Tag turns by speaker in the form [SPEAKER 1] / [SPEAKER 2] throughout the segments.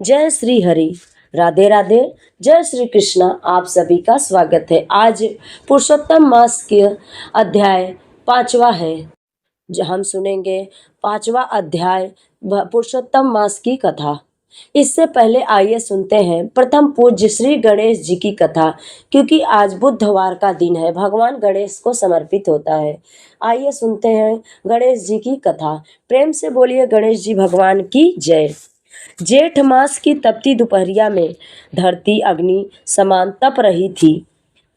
[SPEAKER 1] जय श्री हरि। राधे राधे। जय श्री कृष्णा। आप सभी का स्वागत है। आज पुरुषोत्तम मास के अध्याय 5वां है। हम सुनेंगे 5वां अध्याय पुरुषोत्तम मास की कथा। इससे पहले आइए सुनते हैं प्रथम पूज्य श्री गणेश जी की कथा, क्योंकि आज बुधवार का दिन है, भगवान गणेश को समर्पित होता है। आइए सुनते हैं गणेश जी की कथा। प्रेम से बोलिए गणेश जी भगवान की जय। जेठ मास की तपती दोपहरिया में धरती अग्नि समान तप रही थी।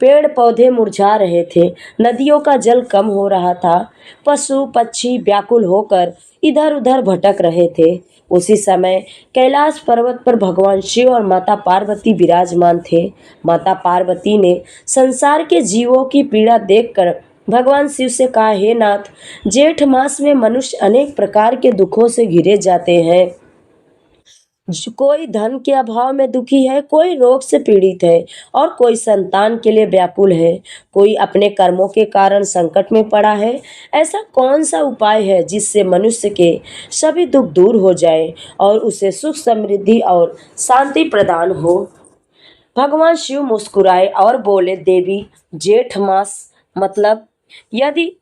[SPEAKER 1] पेड़ पौधे मुरझा रहे थे, नदियों का जल कम हो रहा था, पशु पक्षी व्याकुल होकर इधर उधर भटक रहे थे। उसी समय कैलाश पर्वत पर भगवान शिव और माता पार्वती विराजमान थे। माता पार्वती ने संसार के जीवों की पीड़ा देखकर भगवान शिव से कहा, हे नाथ, जेठ मास में मनुष्य अनेक प्रकार के दुखों से घिरे जाते हैं। कोई धन के अभाव में दुखी है, कोई रोग से पीड़ित है और कोई संतान के लिए व्याकुल है, कोई अपने कर्मों के कारण संकट में पड़ा है। ऐसा कौन सा उपाय है जिससे मनुष्य के सभी दुख दूर हो जाए और उसे सुख समृद्धि और शांति प्रदान हो। भगवान शिव मुस्कुराए और बोले, देवी, जेठ मास मतलब यदि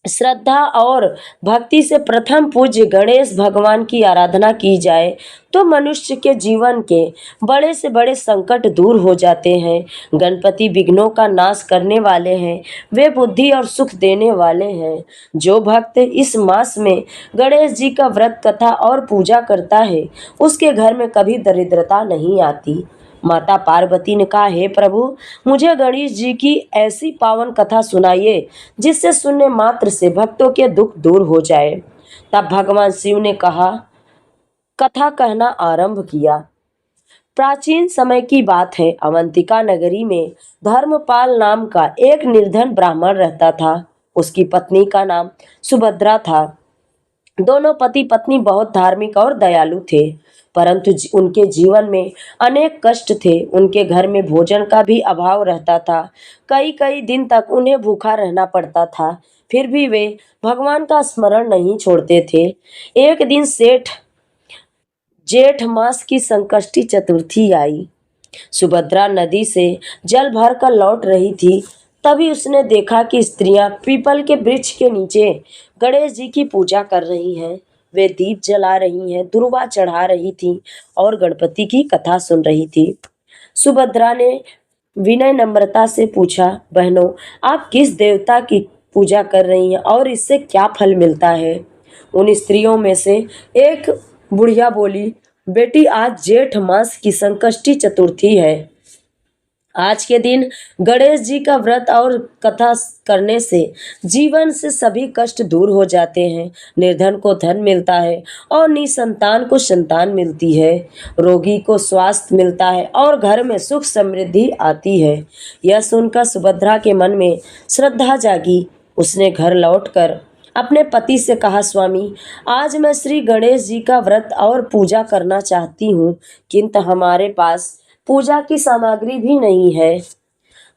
[SPEAKER 1] श्रद्धा और भक्ति से प्रथम पूज्य गणेश भगवान की आराधना की जाए तो मनुष्य के जीवन के बड़े से बड़े संकट दूर हो जाते हैं। गणपति विघ्नों का नाश करने वाले हैं, वे बुद्धि और सुख देने वाले हैं। जो भक्त इस मास में गणेश जी का व्रत कथा और पूजा करता है, उसके घर में कभी दरिद्रता नहीं आती। माता पार्वती ने कहा, हे प्रभु, मुझे गणेश जी की ऐसी पावन कथा सुनाइए जिससे सुनने मात्र से भक्तों के दुख दूर हो जाए। तब भगवान शिव ने कथा कहना आरंभ किया। प्राचीन समय की बात है। अवंतिका नगरी में धर्मपाल नाम का एक निर्धन ब्राह्मण रहता था। उसकी पत्नी का नाम सुभद्रा था। दोनों पति पत्नी बहुत धार्मिक और दयालु थे, परंतु उनके जीवन में अनेक कष्ट थे। उनके घर में भोजन का भी अभाव रहता था। कई कई दिन तक उन्हें भूखा रहना पड़ता था, फिर भी वे भगवान का स्मरण नहीं छोड़ते थे। एक दिन जेठ मास की संकष्टी चतुर्थी आई। सुभद्रा नदी से जल भर कर लौट रही थी। तभी उसने देखा कि स्त्रियां पीपल के वृक्ष के नीचे गणेश जी की पूजा कर रही हैं। वे दीप जला रही हैं, दुर्वा चढ़ा रही थी और गणपति की कथा सुन रही थी। सुभद्रा ने विनय नम्रता से पूछा, बहनों, आप किस देवता की पूजा कर रही हैं और इससे क्या फल मिलता है? उन स्त्रियों में से एक बुढ़िया बोली, बेटी, आज जेठ मास की संकष्टी चतुर्थी है। आज के दिन गणेश जी का व्रत और कथा करने से जीवन से सभी कष्ट दूर हो जाते हैं। निर्धन को धन मिलता है और निसंतान को संतान मिलती है। रोगी को स्वास्थ्य मिलता है और घर में सुख समृद्धि आती है। यह सुनकर सुभद्रा के मन में श्रद्धा जागी। उसने घर लौटकर अपने पति से कहा, स्वामी, आज मैं श्री गणेश जी का व्रत और पूजा करना चाहती हूँ, किंतु हमारे पास पूजा की सामग्री भी नहीं है।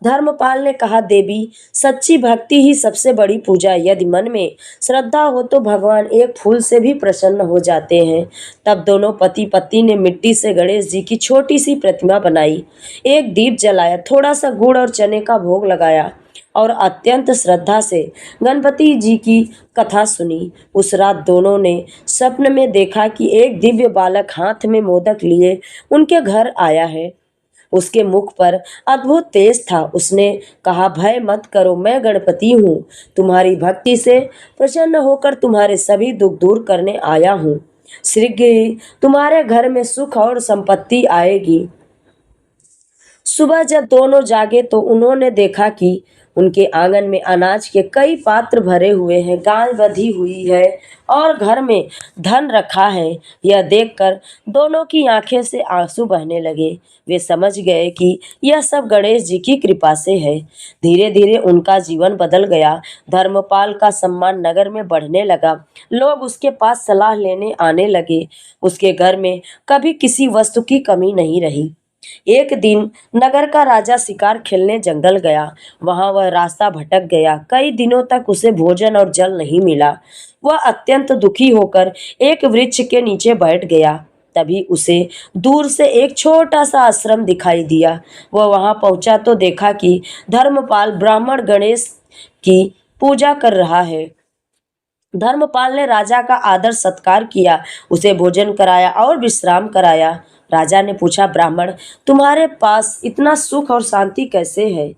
[SPEAKER 1] धर्मपाल ने कहा, देवी, सच्ची भक्ति ही सबसे बड़ी पूजा है। यदि मन में श्रद्धा हो तो भगवान एक फूल से भी प्रसन्न हो जाते हैं। तब दोनों पति पत्नी ने मिट्टी से गणेश जी की छोटी सी प्रतिमा बनाई, एक दीप जलाया, थोड़ा सा गुड़ और चने का भोग लगाया और अत्यंत श्रद्धा से गणपति जी की कथा सुनी। उस रात दोनों ने स्वप्न में देखा कि एक दिव्य बालक हाथ में मोदक लिए उनके घर आया है। उसके मुख पर अद्भुत तेज था। उसने कहा, भय मत करो, मैं गणपति हूँ। तुम्हारी भक्ति से प्रसन्न होकर तुम्हारे सभी दुख दूर करने आया हूँ। शीघ्र ही तुम्हारे घर में सुख और संपत्ति आएगी। सुबह जब दोनों जागे तो उन्होंने देखा कि उनके आंगन में अनाज के कई पात्र भरे हुए हैं, गाय बंधी हुई है और घर में धन रखा है। यह देखकर दोनों की आंखें से आंसू बहने लगे। वे समझ गए कि यह सब गणेश जी की कृपा से है। धीरे धीरे उनका जीवन बदल गया। धर्मपाल का सम्मान नगर में बढ़ने लगा। लोग उसके पास सलाह लेने आने लगे। उसके घर में कभी किसी वस्तु की कमी नहीं रही। एक दिन नगर का राजा शिकार खेलने जंगल गया। वहां वह रास्ता भटक गया। कई दिनों तक उसे भोजन और जल नहीं मिला। वह अत्यंत दुखी होकर एक वृक्ष के नीचे बैठ गया। तभी उसे दूर से एक छोटा सा आश्रम दिखाई दिया। वह वहां पहुंचा तो देखा कि धर्मपाल ब्राह्मण गणेश की पूजा कर रहा है। धर्मपाल ने राजा का आदर सत्कार किया, उसे भोजन कराया और विश्राम कराया। राजा ने पूछा, ब्राह्मण, तुम्हारे पास इतना सुख और शांति कैसे है?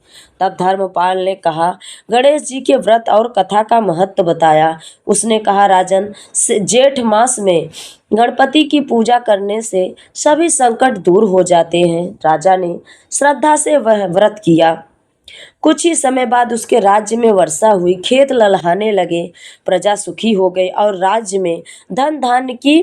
[SPEAKER 1] तब धर्मपाल ने कहा, गणेश जी के व्रत और कथा का महत्व बताया। उसने कहा, राजन, जेठ मास में गणपति की पूजा करने से सभी संकट दूर हो जाते हैं। राजा ने श्रद्धा से वह व्रत किया। कुछ ही समय बाद उसके राज्य में वर्षा हुई, खेत ललहाने लगे, प्रजा सुखी हो गई और राज्य में धन धान्य की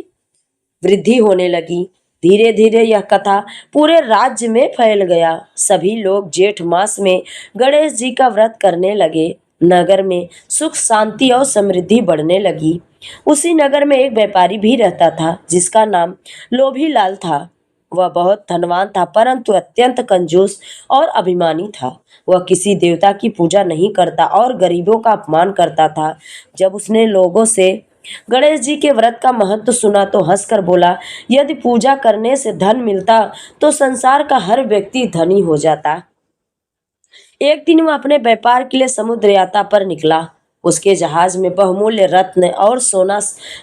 [SPEAKER 1] वृद्धि होने लगी। धीरे धीरे यह कथा पूरे राज्य में फैल गया। सभी लोग जेठ मास में गणेश जी का व्रत करने लगे। नगर में सुख शांति और समृद्धि बढ़ने लगी। उसी नगर में एक व्यापारी भी रहता था जिसका नाम लोभी लाल था। वह बहुत धनवान था परंतु अत्यंत कंजूस और अभिमानी था। वह किसी देवता की पूजा नहीं करता और गरीबों का अपमान करता था। जब उसने लोगों से गणेश जी के व्रत का महत्व सुना तो हंसकर बोला, यदि पूजा करने से धन मिलता तो संसार का हर व्यक्ति धनी हो जाता। एक दिन वह अपने व्यापार के लिए समुद्र यात्रा पर निकला। उसके जहाज में बहुमूल्य रत्न और सोना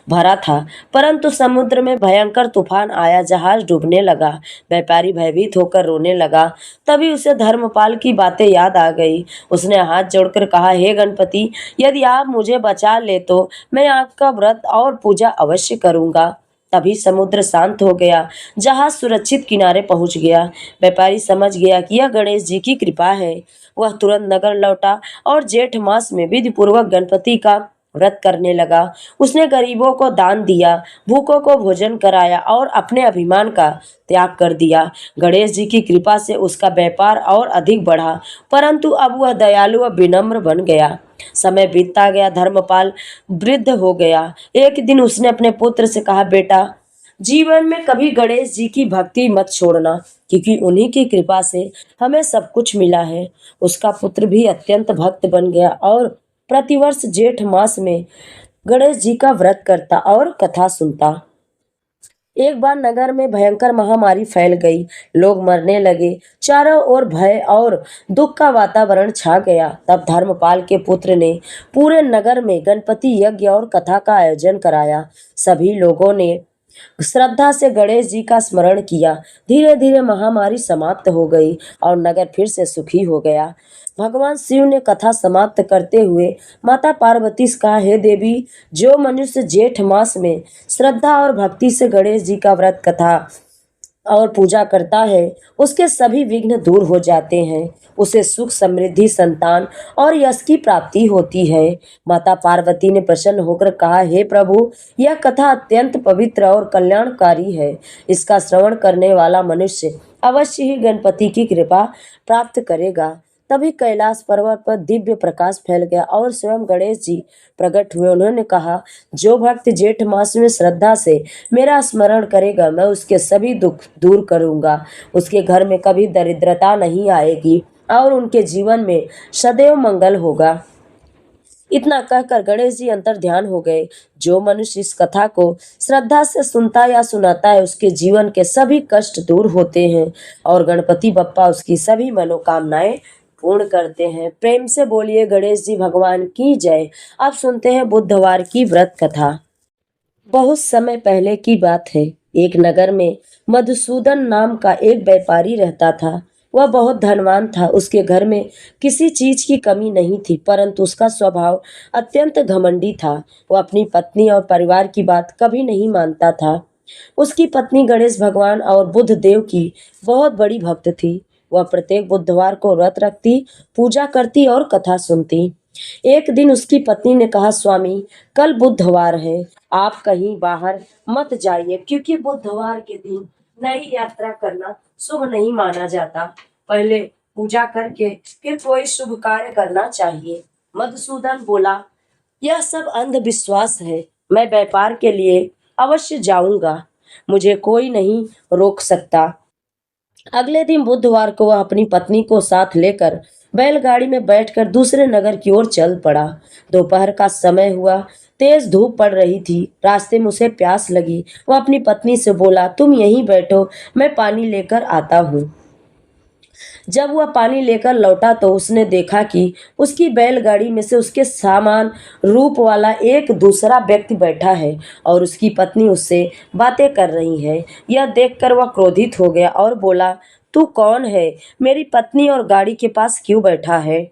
[SPEAKER 1] भरा था, परंतु समुद्र में भयंकर तूफान आया, जहाज डूबने लगा। व्यापारी भयभीत होकर रोने लगा। तभी उसे धर्मपाल की बातें याद आ गई। उसने हाथ जोड़कर कहा, हे गणपति, यदि आप मुझे बचा ले तो मैं आपका व्रत और पूजा अवश्य करूंगा। तभी समुद्र शांत हो गया, जहाज सुरक्षित किनारे पहुंच गया। व्यापारी समझ गया कि यह गणेश जी की कृपा है। वह तुरंत नगर लौटा और जेठ मास में विधि पूर्वक गणपति का व्रत करने लगा। उसने गरीबों को दान दिया, भूखों को भोजन कराया और अपने अभिमान का त्याग कर दिया। गणेश जी की कृपा से उसका व्यापार और अधिक बढ़ा, परंतु अब वह दयालु व विनम्र बन गया। समय बीतता गया, धर्मपाल वृद्ध हो गया। एक दिन उसने अपने पुत्र से कहा, बेटा, जीवन में कभी गणेश जी की भक्ति मत छोड़ना, क्योंकि उन्हीं की कृपा से हमें सब कुछ मिला है। उसका पुत्र भी अत्यंत भक्त बन गया और प्रतिवर्ष जेठ मास में गणेश जी का व्रत करता और कथा सुनता। एक बार नगर में भयंकर महामारी फैल गई। लोग मरने लगे। चारों ओर भय और दुख का वातावरण छा गया। तब धर्मपाल के पुत्र ने पूरे नगर में गणपति यज्ञ और कथा का आयोजन कराया। सभी लोगों ने श्रद्धा से गणेश जी का स्मरण किया। धीरे धीरे महामारी समाप्त हो गई और नगर फिर से सुखी हो गया। भगवान शिव ने कथा समाप्त करते हुए माता पार्वती से कहा, हे देवी, जो मनुष्य जेठ मास में श्रद्धा और भक्ति से गणेश जी का व्रत कथा और पूजा करता है, उसके सभी विघ्न दूर हो जाते हैं। उसे सुख, समृद्धि, संतान और यश की प्राप्ति होती है। माता पार्वती ने प्रसन्न होकर कहा, हे प्रभु, यह कथा अत्यंत पवित्र और कल्याणकारी है। इसका श्रवण करने वाला मनुष्य अवश्य ही गणपति की कृपा प्राप्त करेगा। तभी कैलाश पर्वत पर दिव्य प्रकाश फैल गया और स्वयं गणेश जी प्रकट हुए। उन्होंने कहा, जो भक्त जेठ मास में श्रद्धा से मेरा स्मरण करेगा, मैं उसके सभी दुख दूर करूंगा। उसके घर में कभी दरिद्रता नहीं आएगी और उनके जीवन में सदैव मंगल होगा। इतना कहकर गणेश जी अंतर ध्यान हो गए। जो मनुष्य इस कथा को श्रद्धा से सुनता या सुनाता है, उसके जीवन के सभी कष्ट दूर होते हैं और गणपति बप्पा उसकी सभी मनोकामनाएं पूर्ण करते हैं। प्रेम से बोलिए गणेश जी भगवान की जय। अब सुनते हैं बुधवार की व्रत कथा। बहुत समय पहले की बात है। एक नगर में मधुसूदन नाम का एक व्यापारी रहता था। वह बहुत धनवान था। उसके घर में किसी चीज की कमी नहीं थी, परंतु उसका स्वभाव अत्यंत घमंडी था। वह अपनी पत्नी और परिवार की बात कभी नहीं मानता था। उसकी पत्नी गणेश भगवान और बुद्ध देव की बहुत बड़ी भक्त थी। वह प्रत्येक बुधवार को व्रत रखती, पूजा करती और कथा सुनती। एक दिन उसकी पत्नी ने कहा, स्वामी, कल बुधवार है, आप कहीं बाहर मत जाइए, क्योंकि बुधवार के दिन नई यात्रा करना शुभ नहीं माना जाता। पहले पूजा करके फिर कोई शुभ कार्य करना चाहिए। मधुसूदन बोला, यह सब अंधविश्वास है। मैं व्यापार के लिए अवश्य जाऊंगा, मुझे कोई नहीं रोक सकता। अगले दिन बुधवार को वह अपनी पत्नी को साथ लेकर बैलगाड़ी में बैठकर दूसरे नगर की ओर चल पड़ा। दोपहर का समय हुआ तेज धूप पड़ रही थी। रास्ते में उसे प्यास लगी। वह अपनी पत्नी से बोला, तुम यहीं बैठो, मैं पानी लेकर आता हूँ। जब वह पानी लेकर लौटा तो उसने देखा कि उसकी बैलगाड़ी में से उसके समान रूप वाला एक दूसरा व्यक्ति बैठा है और उसकी पत्नी उससे बातें कर रही है। यह देखकर वह क्रोधित हो गया और बोला, तू कौन है? मेरी पत्नी और गाड़ी के पास क्यों बैठा है?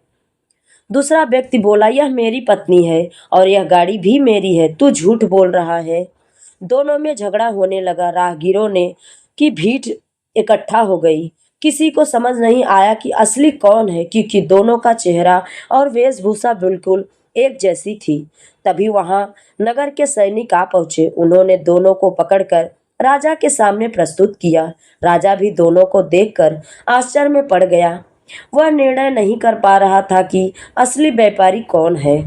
[SPEAKER 1] दूसरा व्यक्ति बोला, यह मेरी पत्नी है और यह गाड़ी भी मेरी है, तू झूठ बोल रहा है। दोनों में झगड़ा होने लगा। राहगीरों ने की भीड़ इकट्ठा हो गई। किसी को समझ नहीं आया कि असली कौन है, क्योंकि दोनों का चेहरा और वेशभूषा बिल्कुल एक जैसी थी। तभी वहां नगर के सैनिक आ पहुंचे। उन्होंने दोनों को पकड़कर राजा के सामने प्रस्तुत किया। राजा भी दोनों को देखकर आश्चर्य में पड़ गया। वह निर्णय नहीं कर पा रहा था कि असली व्यापारी कौन है।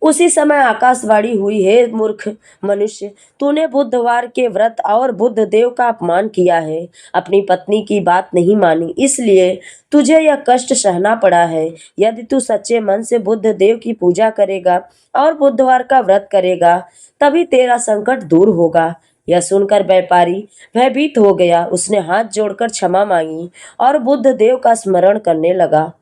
[SPEAKER 1] उसी समय आकाशवाणी हुई, हे मूर्ख मनुष्य, तूने बुधवार के व्रत और बुद्ध देव का अपमान किया है, अपनी पत्नी की बात नहीं मानी, इसलिए तुझे यह कष्ट सहना पड़ा है। यदि तू सच्चे मन से बुद्ध देव की पूजा करेगा और बुधवार का व्रत करेगा, तभी तेरा संकट दूर होगा। यह सुनकर व्यापारी भयभीत हो गया। उसने हाथ जोड़कर क्षमा मांगी और बुद्ध देव का स्मरण करने लगा।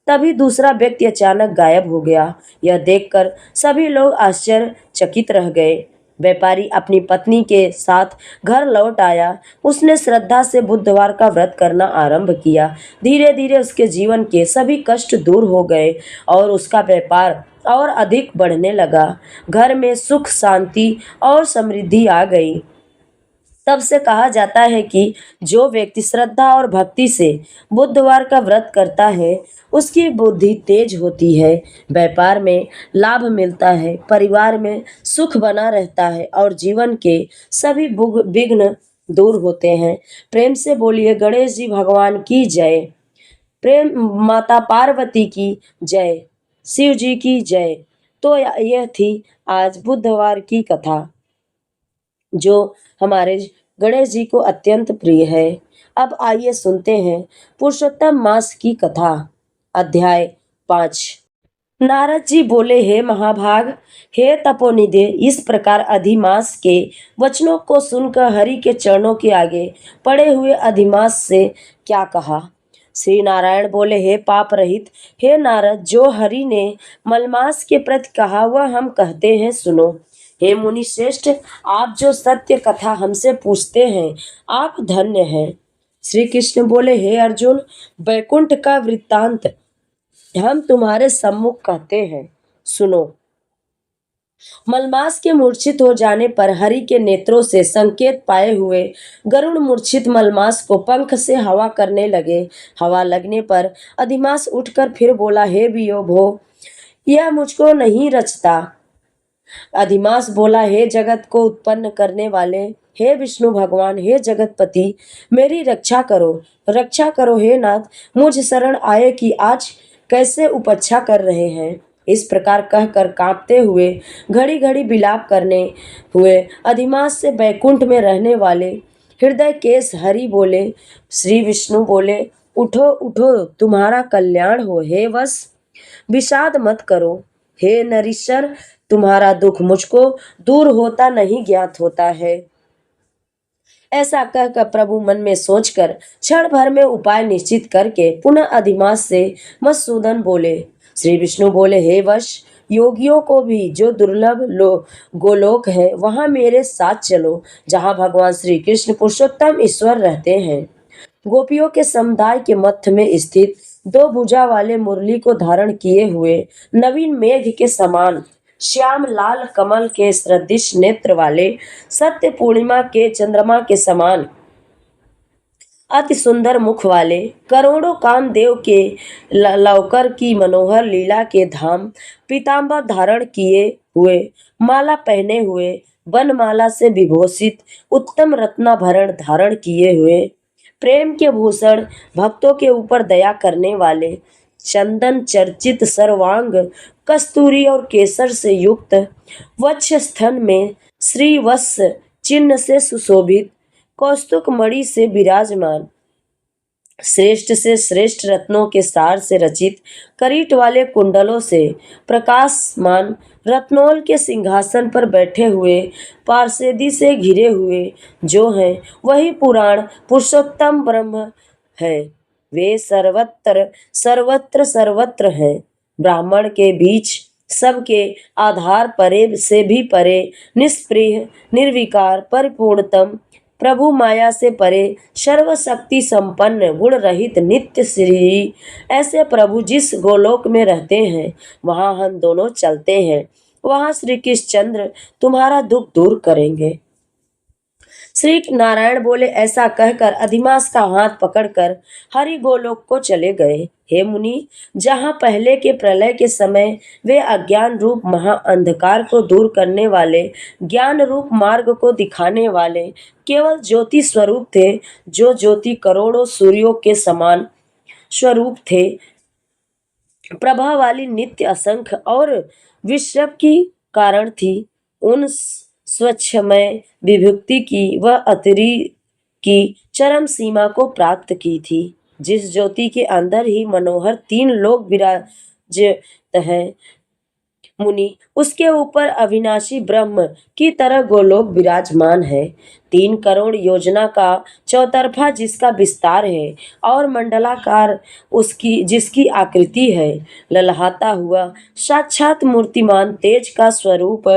[SPEAKER 1] तभी दूसरा व्यक्ति अचानक गायब हो गया। यह देखकर सभी लोग आश्चर्यचकित रह गए। व्यापारी अपनी पत्नी के साथ घर लौट आया। उसने श्रद्धा से बुधवार का व्रत करना आरंभ किया। धीरे धीरे उसके जीवन के सभी कष्ट दूर हो गए और उसका व्यापार और अधिक बढ़ने लगा। घर में सुख, शांति और समृद्धि आ गई। तब से कहा जाता है कि जो व्यक्ति श्रद्धा और भक्ति से बुधवार का व्रत करता है, उसकी बुद्धि तेज होती है, व्यापार में लाभ मिलता है, परिवार में सुख बना रहता है और जीवन के सभी विघ्न दूर होते हैं। प्रेम से बोलिए गणेश जी भगवान की जय। प्रेम माता पार्वती की जय। शिव जी की जय। तो यह थी आज बुधवार की कथा, जो हमारे गणेश जी को अत्यंत प्रिय है। अब आइए सुनते हैं पुरुषोत्तम मास की कथा। अध्याय 5। नारद जी बोले, हे महाभाग, हे तपोनिधे, इस प्रकार अधिमास के वचनों को सुनकर हरि के चरणों के आगे पड़े हुए अधिमास से क्या कहा। श्री नारायण बोले, हे पाप रहित, हे नारद, जो हरि ने मलमास के प्रति कहा वह हम कहते हैं, सुनो। हे मुनि श्रेष्ठ, आप जो सत्य कथा हमसे पूछते हैं, आप धन्य हैं। श्री कृष्ण बोले, हे अर्जुन, वैकुंठ का वृत्तांत हम तुम्हारे सम्मुख कहते हैं, सुनो। मलमास के मूर्छित हो जाने पर हरि के नेत्रों से संकेत पाए हुए गरुड़ मूर्छित मलमास को पंख से हवा करने लगे। हवा लगने पर अधिमास उठकर फिर बोला, हे वियो भो, यह मुझको नहीं रचता। अधिमास बोला, हे जगत को उत्पन्न करने वाले, हे विष्णु भगवान, हे जगतपति, मेरी रक्षा करो, रक्षा करो हे नाथ, मुझ शरण आए कि आज कैसे उपच्छा कर रहे हैं। इस प्रकार कहकर कांपते हुए घड़ी घड़ी विलाप करने हुए अधिमास से बैकुंठ में रहने वाले हृदय केश हरि बोले, श्री विष्णु बोले, उठो उठो, तुम्हारा कल्याण हो, हे वश विषाद मत करो, हे नरीश्वर, तुम्हारा दुख मुझको दूर होता नहीं ज्ञात होता है। ऐसा कहकर प्रभु मन में सोचकर क्षण भर में उपाय निश्चित करके पुनः अधिमास से मधुसूदन बोले। श्री विष्णु बोले, हे वश, योगियों को भी जो दुर्लभ गोलोक है वहां मेरे साथ चलो, जहां भगवान श्री कृष्ण पुरुषोत्तम ईश्वर रहते हैं। गोपियों के समुदाय के मध्य में स्थित दो भुजा वाले मुरली को धारण किए हुए नवीन मेघ के समान श्याम लाल कमल के सदृश नेत्र वाले सत्य पूर्णिमा के चंद्रमा के समान अति सुंदर मुख वाले करोड़ों कामदेव के लवकर की मनोहर लीला के धाम पीतांबर धारण किए हुए, माला पहने हुए, वनमाला से विभूषित उत्तम रत्नाभरण धारण किए हुए, प्रेम के भूषण भक्तों के ऊपर दया करने वाले, चंदन चर्चित सर्वांग कस्तूरी और केसर से युक्त, वक्ष स्थन में श्रीवत्स चिन्ह से सुशोभित, कौस्तुक मणि से विराजमान, श्रेष्ठ से श्रेष्ठ रत्नों के सार से रचित, करीट वाले कुंडलों से प्रकाशमान रत्नौल के सिंहासन पर बैठे हुए पार्षदी से घिरे हुए जो हैं वही पुराण पुरुषोत्तम ब्रह्म है। वे सर्वत्र सर्वत्र सर्वत्र हैं। ब्राह्मण के बीच सबके आधार परे से भी परे, निष्प्रिय निर्विकार परिपूर्णतम प्रभु माया से परे, सर्वशक्ति संपन्न गुण रहित नित्य श्री, ऐसे प्रभु जिस गोलोक में रहते हैं वहां हम दोनों चलते हैं। वहां श्री कृष्णचंद्र तुम्हारा दुख दूर करेंगे। श्री नारायण बोले। ऐसा कहकर अधिमास का हाथ पकड़कर हरि गोलोक को चले गए। हे मुनि, जहाँ पहले के प्रलय के समय वे अज्ञान रूप महा अंधकार को दूर करने वाले, ज्ञान रूप मार्ग को दिखाने वाले केवल ज्योति स्वरूप थे, जो ज्योति करोड़ों सूर्यों के समान स्वरूप थे, प्रभा वाली नित्य असंख्य और विश्व की कारण थी, उन स्वच्छमय विभक्ति की वह अतिरी की चरम सीमा को प्राप्त की थी, जिस ज्योति के अंदर ही मनोहर तीन लोग विराजत हैं। मुनि, उसके ऊपर अविनाशी ब्रह्म की तरह गोलोक विराजमान है। 3 करोड़ योजना का चौतरफा जिसका विस्तार है और मंडलाकार उसकी जिसकी आकृति है, ललहाता हुआ साक्षात मूर्तिमान तेज का स्वरूप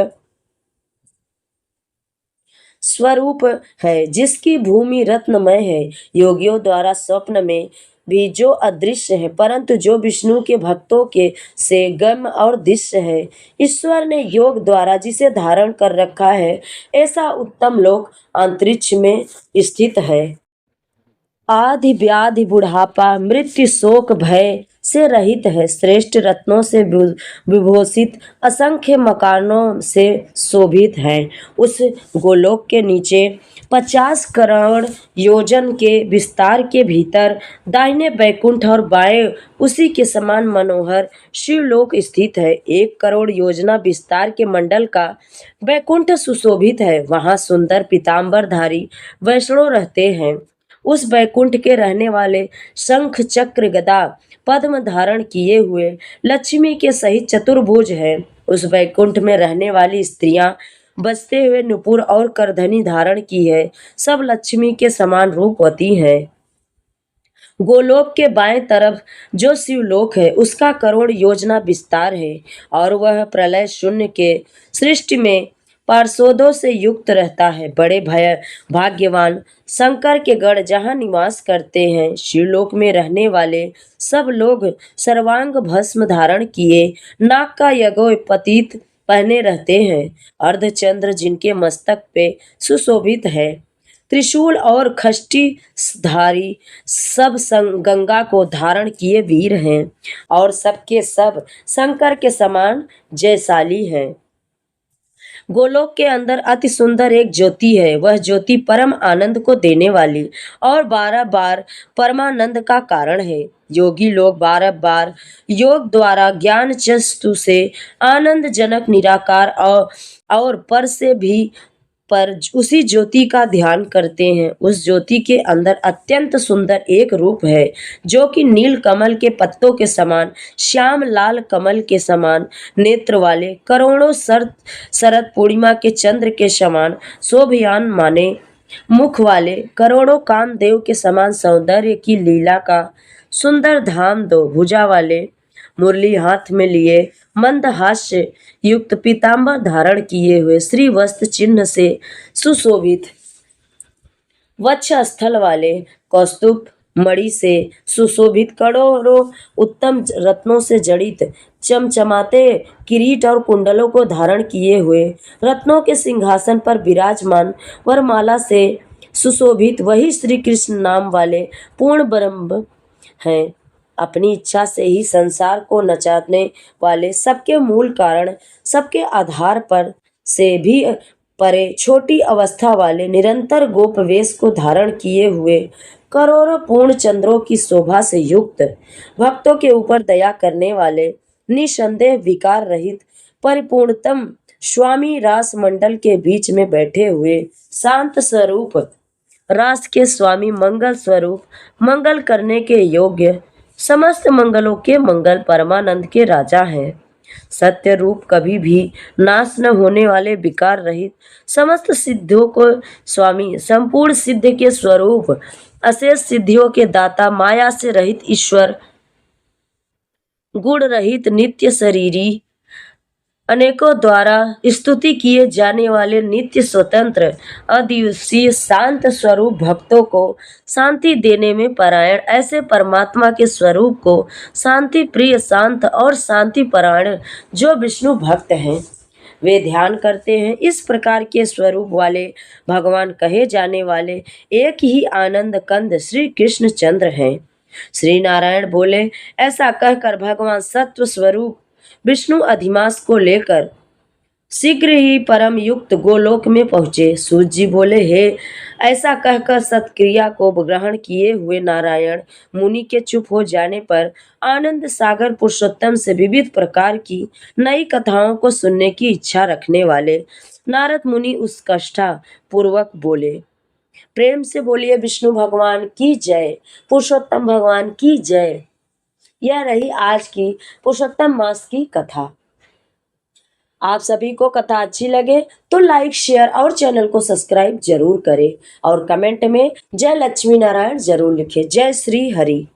[SPEAKER 1] है, जिसकी भूमि रत्नमय है। योगियों द्वारा स्वप्न में भी जो अदृश्य है, परंतु जो विष्णु के भक्तों के से गम्य और दृश्य है, ईश्वर ने योग द्वारा जिसे धारण कर रखा है, ऐसा उत्तम लोक अंतरिक्ष में स्थित है। आदि व्याधि बुढ़ापा मृत्यु शोक भय से रहित है। श्रेष्ठ रत्नों से विभूषित असंख्य मकानों से शोभित है। उस गोलोक के नीचे 50 करोड़ योजन के विस्तार के भीतर दाहिने बैकुंठ और बाएं उसी के समान मनोहर शिवलोक स्थित है। 1 करोड़ योजना विस्तार के मंडल का बैकुंठ सुशोभित है। वहां सुंदर पीतांबरधारी वैष्णव रहते हैं। उस बैकुंठ के रहने वाले शंख चक्र गदा पद्म धारण किए हुए लक्ष्मी के सहित चतुर्भुज है। उस बैकुंठ में रहने वाली स्त्रियां बजते हुए नुपुर और करधनी धारण की है, सब लक्ष्मी के समान रूपवती हैं। गोलोक के बाएं तरफ जो शिवलोक है, उसका करोड़ योजना विस्तार है और वह प्रलय शून्य के सृष्टि में पार्षदों से युक्त रहता है। बड़े भाग्यवान शंकर के गण जहाँ निवास करते हैं, शिवलोक में रहने वाले सब लोग सर्वांग भस्म धारण किए, नाक का यगो पतित पहने रहते हैं। अर्धचंद्र जिनके मस्तक पे सुशोभित है, त्रिशूल और खष्टी धारी सब गंगा को धारण किए वीर हैं और सबके सब शंकर के समान जयशाली हैं। गोलोक के अंदर अति सुंदर एक ज्योति है। वह ज्योति परम आनंद को देने वाली और 12 बार परमानंद का कारण है। योगी लोग 12 बार योग द्वारा ज्ञान चक्षु से आनंद जनक निराकार और पर से भी पर उसी ज्योति का ध्यान करते हैं। उस ज्योति के अंदर अत्यंत सुंदर एक रूप है, जो कि नील कमल के पत्तों के समान, श्याम लाल कमल के समान नेत्र वाले, करोड़ों शरद पूर्णिमा के चंद्र के समान शोभयान माने मुख वाले, करोड़ों कामदेव के समान सौंदर्य की लीला का सुंदर धाम, 2 भुजा वाले, मुरली हाथ में लिए, मंद हास्य युक्त पीतांबर धारण किए हुए, श्री वस्त्र चिन्ह से सुशोभित, वक्ष स्थल वाले, कौस्तुभ मणि से सुशोभित, करोड़ों उत्तम रत्नों से जड़ित चमचमाते किरीट और कुंडलों को धारण किए हुए, रत्नों के सिंहासन पर विराजमान, वरमाला से सुशोभित वही श्री कृष्ण नाम वाले पूर्ण ब्रह्म हैं। अपनी इच्छा से ही संसार को नचाने वाले, सबके मूल कारण, सबके आधार पर से भी परे, छोटी अवस्था वाले, निरंतर गोप वेश को धारण किए हुए, करोड़ों पूर्ण चंद्रों की शोभा से युक्त, भक्तों के ऊपर दया करने वाले, निसंदेह विकार रहित परिपूर्णतम स्वामी रास मंडल के बीच में बैठे हुए, शांत स्वरूप रास के स्वामी, मंगल स्वरूप, मंगल करने के योग्य, समस्त मंगलों के मंगल, परमानंद के राजा हैं। सत्य रूप कभी भी नाश न होने वाले विकार रहित समस्त सिद्धियों को स्वामी, संपूर्ण सिद्ध के स्वरूप, अशेष सिद्धियों के दाता, माया से रहित ईश्वर, गुण रहित नित्य शरीरी, अनेकों द्वारा स्तुति किए जाने वाले नित्य स्वतंत्र अद्वितीय शांत स्वरूप, भक्तों को शांति देने में परायण ऐसे परमात्मा के स्वरूप को शांति प्रिय, शांत और शांति परायण जो विष्णु भक्त हैं वे ध्यान करते हैं। इस प्रकार के स्वरूप वाले भगवान कहे जाने वाले एक ही आनंद कंद श्री कृष्ण चंद्र हैं। श्री नारायण बोले, ऐसा कहकर भगवान सत्व स्वरूप विष्णु अधिमास को लेकर शीघ्र ही परम युक्त गोलोक में पहुंचे। सूत जी बोले, हे, ऐसा कहकर सत्क्रिया को ग्रहण किए हुए नारायण मुनि के चुप हो जाने पर आनंद सागर पुरुषोत्तम से विविध प्रकार की नई कथाओं को सुनने की इच्छा रखने वाले नारद मुनि उत्कंठा पूर्वक बोले। प्रेम से बोलिए विष्णु भगवान की जय, पुरुषोत्तम भगवान की जय। यह रही आज की पुरुषोत्तम मास की कथा। आप सभी को कथा अच्छी लगे तो लाइक, शेयर और चैनल को सब्सक्राइब जरूर करें और कमेंट में जय लक्ष्मी नारायण जरूर लिखें। जय श्री हरि।